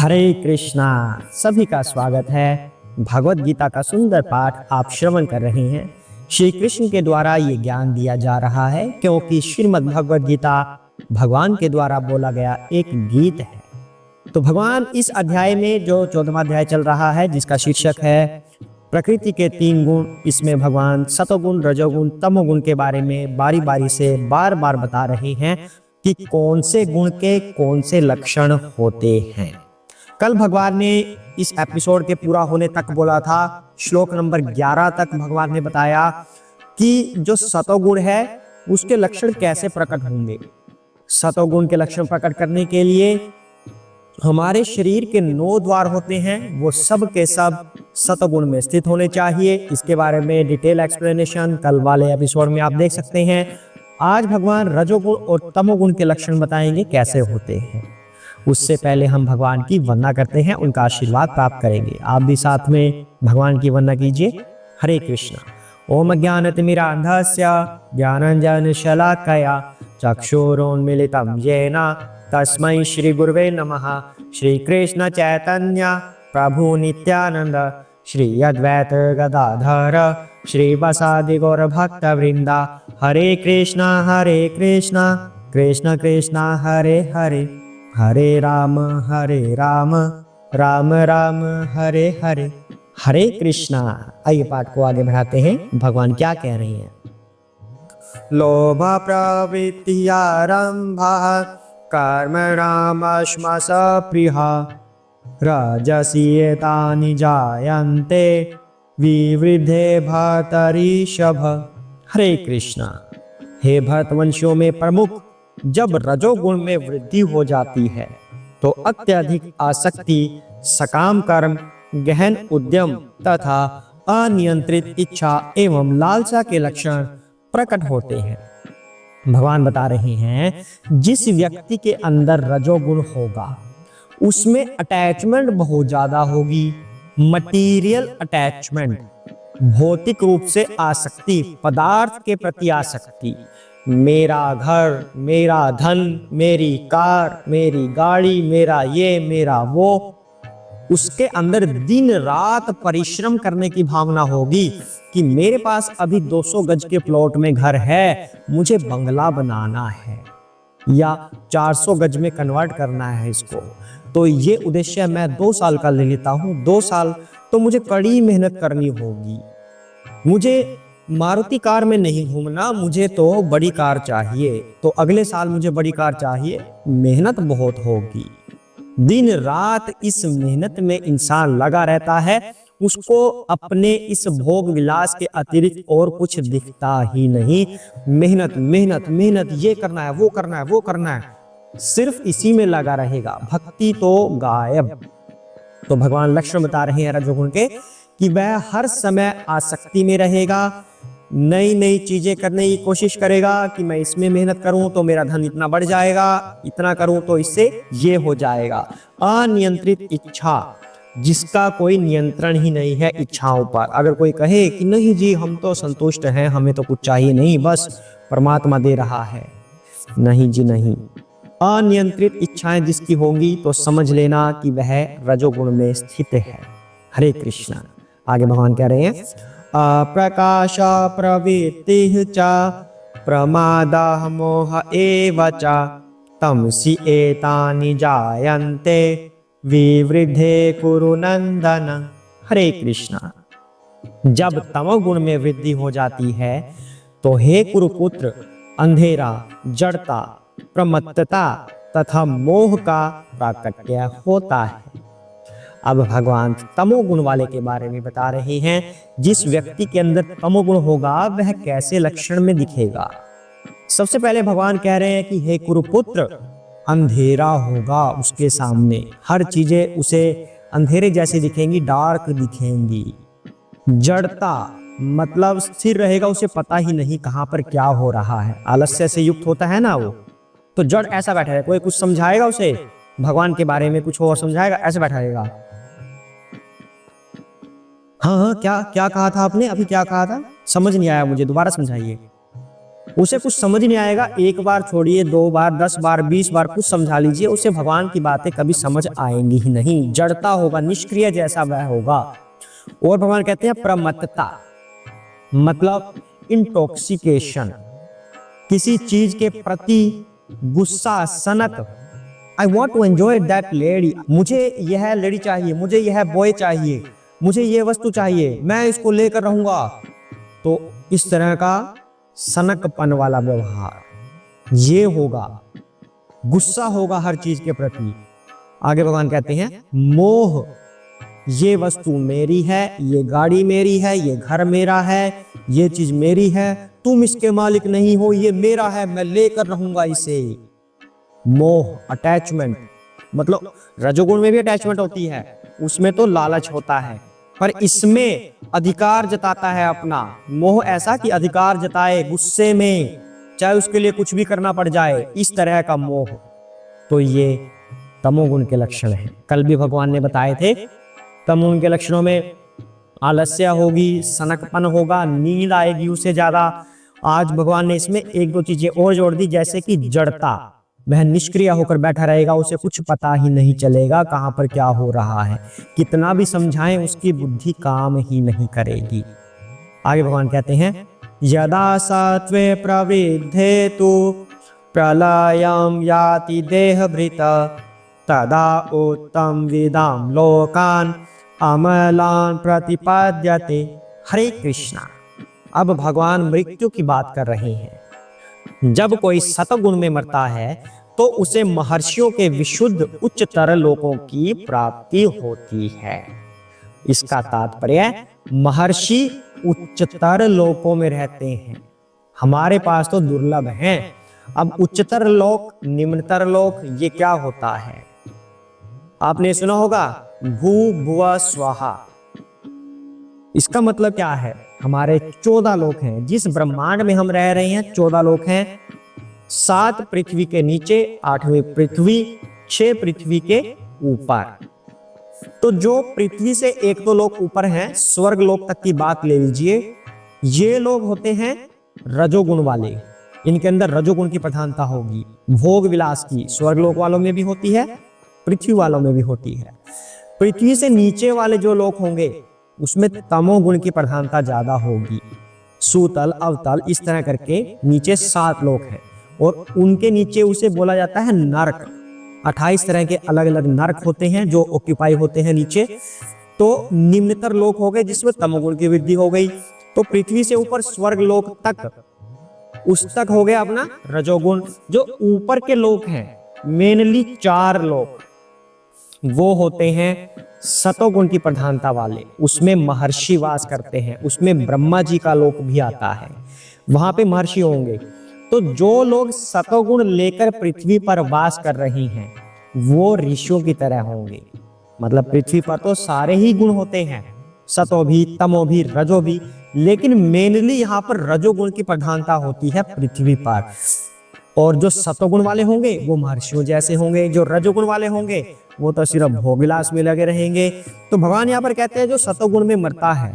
हरे कृष्णा। सभी का स्वागत है। भगवत गीता का सुंदर पाठ आप श्रवण कर रहे हैं। श्री कृष्ण के द्वारा ये ज्ञान दिया जा रहा है क्योंकि श्रीमद् भगवत गीता भगवान के द्वारा बोला गया एक गीत है। तो भगवान इस अध्याय में जो 14वां अध्याय चल रहा है जिसका शीर्षक है प्रकृति के 3 गुण, इसमें भगवान सतोगुण, रजोगुण, तमोगुण के बारे में बारी बारी से बार बार बता रहे हैं कि कौन से गुण के कौन से लक्षण होते हैं। कल भगवान ने इस एपिसोड के पूरा होने तक बोला था, श्लोक नंबर 11 तक भगवान ने बताया कि जो सतोगुण है उसके लक्षण कैसे प्रकट होंगे। सतोगुण के लक्षण प्रकट करने के लिए हमारे शरीर के 9 द्वार होते हैं, वो सब के सब सतोगुण में स्थित होने चाहिए। इसके बारे में डिटेल एक्सप्लेनेशन कल वाले एपिसोड में आप देख सकते हैं। आज भगवान रजोगुण और तमोगुण के लक्षण बताएंगे कैसे होते हैं। उससे पहले हम भगवान की वंदना करते हैं, उनका आशीर्वाद प्राप्त करेंगे। आप भी साथ में भगवान की वंदना कीजिए। हरे कृष्णा। ओम ज्ञानतिमिरान्धस्य ज्ञानाञ्जनशलाकया चक्षुरोन्मीलितं येन तस्मै श्री गुरुवे नमः। श्री कृष्ण चैतन्य प्रभु नित्यानंद श्री अद्वैत गदाधर श्रीवासादि गौर भक्त वृंदा। हरे कृष्णा कृष्ण कृष्ण हरे हरे, हरे राम राम राम हरे हरे। हरे कृष्णा। आइए पाठ को आगे बढ़ाते हैं। भगवान क्या कह रहे हैं। लोभ प्रवृत्ति आरंभः कर्मणामश्मस प्रियः रजसि एतानि जायन्ते विवृद्धे भर्तऋषभ। हरे कृष्णा। हे भरतवंशियों में प्रमुख, जब रजोगुण में वृद्धि हो जाती है तो अत्यधिक आसक्ति, सकाम कर्म, गहन उद्यम तथा अनियंत्रित इच्छा एवं लालसा के लक्षण प्रकट होते हैं। भगवान बता रहे हैं जिस व्यक्ति के अंदर रजोगुण होगा उसमें अटैचमेंट बहुत ज्यादा होगी। मटीरियल अटैचमेंट, भौतिक रूप से आसक्ति, पदार्थ के प्रति आसक्ति। मेरा घर, मेरा धन, मेरी कार, मेरी गाड़ी, मेरा ये, मेरा वो। उसके अंदर दिन रात परिश्रम करने की भावना होगी कि मेरे पास अभी 200 गज के प्लॉट में घर है, मुझे बंगला बनाना है या 400 गज में कन्वर्ट करना है इसको। तो ये उद्देश्य मैं 2 साल का ले लेता हूँ। 2 साल तो मुझे कड़ी मेहनत करनी होगी। मुझे मारुति कार में नहीं घूमना, मुझे तो बड़ी कार चाहिए। तो अगले साल मुझे बड़ी कार चाहिए। मेहनत बहुत होगी। दिन रात इस मेहनत में इंसान लगा रहता है, उसको अपने इस भोग विलास के अतिरिक्त और कुछ दिखता ही नहीं। मेहनत मेहनत मेहनत, ये करना है, वो करना है, वो करना है, सिर्फ इसी में लगा रहेगा। भक्ति तो गायब। तो भगवान लक्षण बता रहे हैं रजोगुण के कि वह हर समय आसक्ति में रहेगा, नई नई चीजें करने की कोशिश करेगा कि मैं इसमें मेहनत करूं तो मेरा धन इतना बढ़ जाएगा, इतना करूं तो इससे ये हो जाएगा। अनियंत्रित इच्छा, जिसका कोई नियंत्रण ही नहीं है इच्छाओं पर। अगर कोई कहे कि नहीं जी हम तो संतुष्ट हैं, हमें तो कुछ चाहिए नहीं, बस परमात्मा दे रहा है, नहीं जी नहीं। अनियंत्रित इच्छाएं जिसकी होंगी तो समझ लेना कि वह रजोगुण में स्थित है। हरे कृष्णा। आगे भगवान कह रहे हैं अप्रकाश प्रवृत्ति च प्रमादः मोह एव च तमसि एतानि जायन्ते विवृद्धे कुरु नंदन। हरे कृष्णा। जब तमोगुण में वृद्धि हो जाती है तो हे कुरुपुत्र, अंधेरा, जड़ता, प्रमत्तता तथा मोह का प्राकट्य होता है। अब भगवान तमोगुण वाले के बारे में बता रहे हैं। जिस व्यक्ति के अंदर तमोगुण होगा वह कैसे लक्षण में दिखेगा। सबसे पहले भगवान कह रहे हैं कि हे कुरुपुत्र, अंधेरा होगा उसके सामने, हर चीजें उसे अंधेरे जैसी दिखेंगी, डार्क दिखेंगी। जड़ता मतलब स्थिर रहेगा, उसे पता ही नहीं कहां पर क्या हो रहा है। आलस्य से युक्त होता है ना वो, तो जड़ ऐसा बैठा है। कोई कुछ समझाएगा उसे भगवान के बारे में, कुछ और समझाएगा, ऐसे बैठा रहेगा। हाँ, क्या क्या कहा था आपने, अभी क्या कहा था, समझ नहीं आया मुझे, दोबारा समझाइए। उसे कुछ समझ नहीं आएगा। एक बार छोड़िए, 2 बार, 10 बार, 20 बार कुछ समझा लीजिए, उसे भगवान की बातें कभी समझ आएंगी ही नहीं। जड़ता होगा, निष्क्रिय जैसा वह होगा। और भगवान कहते हैं प्रमत्तता, मतलब इंटॉक्सिकेशन, किसी चीज के प्रति गुस्सा, सनक। I want to enjoy that lady, मुझे यह लेडी चाहिए, मुझे यह बॉय चाहिए, मुझे यह वस्तु चाहिए, मैं इसको लेकर रहूंगा। तो इस तरह का सनकपन वाला व्यवहार ये होगा, गुस्सा होगा हर चीज के प्रति। आगे भगवान कहते हैं मोह, ये वस्तु मेरी है, ये गाड़ी मेरी है, ये घर मेरा है, ये चीज मेरी है, तुम इसके मालिक नहीं हो, ये मेरा है, मैं लेकर रहूंगा इसे। मोह, अटैचमेंट, मतलब रजोगुण में भी अटैचमेंट होती है, उसमें तो लालच होता है, पर इसमें अधिकार जताता है अपना। मोह ऐसा कि अधिकार जताए गुस्से में, चाहे उसके लिए कुछ भी करना पड़ जाए, इस तरह का मोह। तो ये तमोगुण के लक्षण हैं। कल भी भगवान ने बताए थे तमोगुण के लक्षणों में आलस्य होगी, सनकपन होगा, नींद आएगी उसे ज्यादा। आज भगवान ने इसमें 1-2 चीजें और जोड़ दी, जैसे कि जड़ता, वह निष्क्रिय होकर बैठा रहेगा, उसे कुछ पता ही नहीं चलेगा कहां पर क्या हो रहा है, कितना भी समझाएं उसकी बुद्धि काम ही नहीं करेगी। आगे भगवान कहते हैं यदा सत्वे प्रवृद्धे तु प्रलयं याति देहभृत तदा उत्तम विदाम लोकान अमलान प्रतिपाद्यते। हरे कृष्णा। अब भगवान मृत्यु की बात कर रहे हैं। जब कोई सतगुण में मरता है तो उसे महर्षियों के विशुद्ध उच्चतर लोकों की प्राप्ति होती है। इसका तात्पर्य महर्षि उच्चतर लोकों में रहते हैं, हमारे पास तो दुर्लभ हैं। अब उच्चतर लोक, निम्नतर लोक, ये क्या होता है? आपने सुना होगा भू भुवा स्वाहा। इसका मतलब क्या है? हमारे 14 लोक हैं, जिस ब्रह्मांड में हम रह रहे हैं 14 लोक हैं। 7 पृथ्वी के नीचे, 8वीं पृथ्वी, 6 पृथ्वी के ऊपर। तो जो पृथ्वी से 1-2 लोक ऊपर हैं, स्वर्ग लोक तक की बात ले लीजिए, ये लोग होते हैं रजोगुण वाले। इनके अंदर रजोगुण की प्रधानता होगी। भोग विलास की स्वर्ग लोक वालों में भी होती है, पृथ्वी वालों में भी होती है। पृथ्वी से नीचे वाले जो लोग होंगे उसमें तमोगुण की प्रधानता ज्यादा होगी। सूतल, अवतल, इस तरह करके नीचे 7 लोक हैं और उनके नीचे उसे बोला जाता है नरक। 28 तरह के अलग अलग नरक होते हैं जो ऑक्यूपाई होते हैं नीचे। तो निम्नतर लोक हो गए जिसमें तमोगुण की वृद्धि हो गई। तो पृथ्वी से ऊपर स्वर्ग लोक तक, उस तक हो गया अपना रजोगुण। जो ऊपर के लोक हैं, मेनली 4 लोक, वो होते हैं सतोगुण की प्रधानता वाले। उसमें महर्षि वास करते हैं, उसमें ब्रह्मा जी का लोक भी आता है, वहां पे महर्षि होंगे। तो जो लोग सतोगुण लेकर पृथ्वी पर वास कर रहे हैं वो ऋषियों की तरह होंगे। मतलब पृथ्वी पर तो सारे ही गुण होते हैं, सतो भी, तमो भी, रजो भी, लेकिन मेनली यहाँ पर रजोगुण की प्रधानता होती है पृथ्वी पर। और जो सतोगुण वाले होंगे वो महर्षियों जैसे होंगे, जो रजोगुण वाले होंगे वो तो सिर्फ भोगविलास में लगे रहेंगे। तो भगवान यहाँ पर कहते हैं जो सतोगुण में मरता है,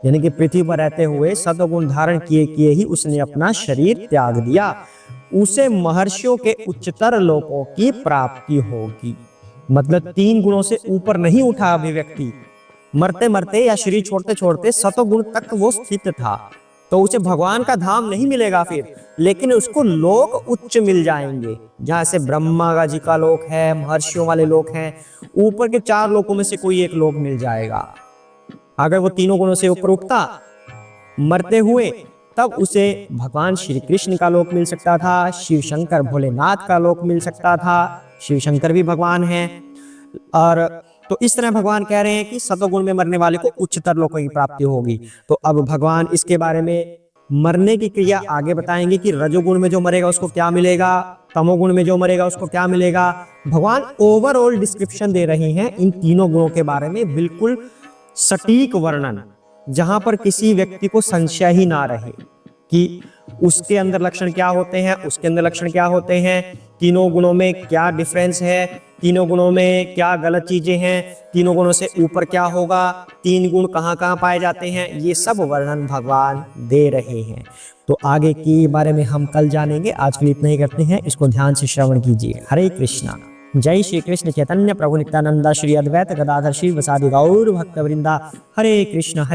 यानी कि पृथ्वी पर रहते हुए सतोगुण धारण किए किए ही उसने अपना शरीर त्याग दिया, उसे महर्षियों के उच्चतर लोकों की प्राप्ति होगी। मतलब 3 गुणों से ऊपर नहीं उठा अभी व्यक्ति, मरते मरते या शरीर छोड़ते छोड़ते सतोगुण तक वो स्थित था। तो उसे भगवान का धाम नहीं मिलेगा फिर, लेकिन उसको लोक उच्च मिल जाएंगे, जहां से ब्रह्मा जी का लोक है, महर्षियों वाले लोक हैं, ऊपर के 4 लोकों में से कोई एक लोक मिल जाएगा। अगर वो तीनों गुणों से ऊपर उठता मरते हुए, तब उसे भगवान श्री कृष्ण का लोक मिल सकता था, शिव शंकर भोलेनाथ का लोक मिल सकता था। शिव शंकर भी भगवान हैं। और तो इस तरह भगवान कह रहे हैं कि सतोगुण में मरने वाले को उच्चतर लोकों की प्राप्ति होगी। तो अब भगवान इसके बारे में मरने की क्रिया आगे बताएंगे कि रजोगुण में जो मरेगा उसको क्या मिलेगा, तमोगुण में जो मरेगा उसको क्या मिलेगा। भगवान ओवरऑल डिस्क्रिप्शन दे रहे हैं इन तीनों गुणों के बारे में, बिल्कुल सटीक वर्णन, जहां पर किसी व्यक्ति को संशय ही ना रहे। कि उसके अंदर लक्षण क्या होते हैं, उसके अंदर लक्षण क्या होते हैं, तीनों गुणों में क्या डिफरेंस है, तीनों गुणों में क्या गलत चीजें हैं, तीनों गुणों से ऊपर क्या होगा, तीन गुण कहाँ कहाँ पाए जाते हैं, ये सब वर्णन भगवान दे रहे हैं। तो आगे के बारे में हम कल जानेंगे। आज के लिए इतना ही करते हैं, इसको ध्यान से श्रवण कीजिए। हरे कृष्णा। जय श्री कृष्ण चैतन्य प्रभु नित्यानंदा श्री अद्वैत गदाधर श्री वसादि गौर भक्त वृंदा। हरे कृष्ण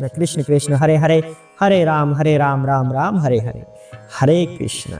कृष्ण कृष्ण हरे हरे, हरे राम राम राम हरे हरे। हरे कृष्ण।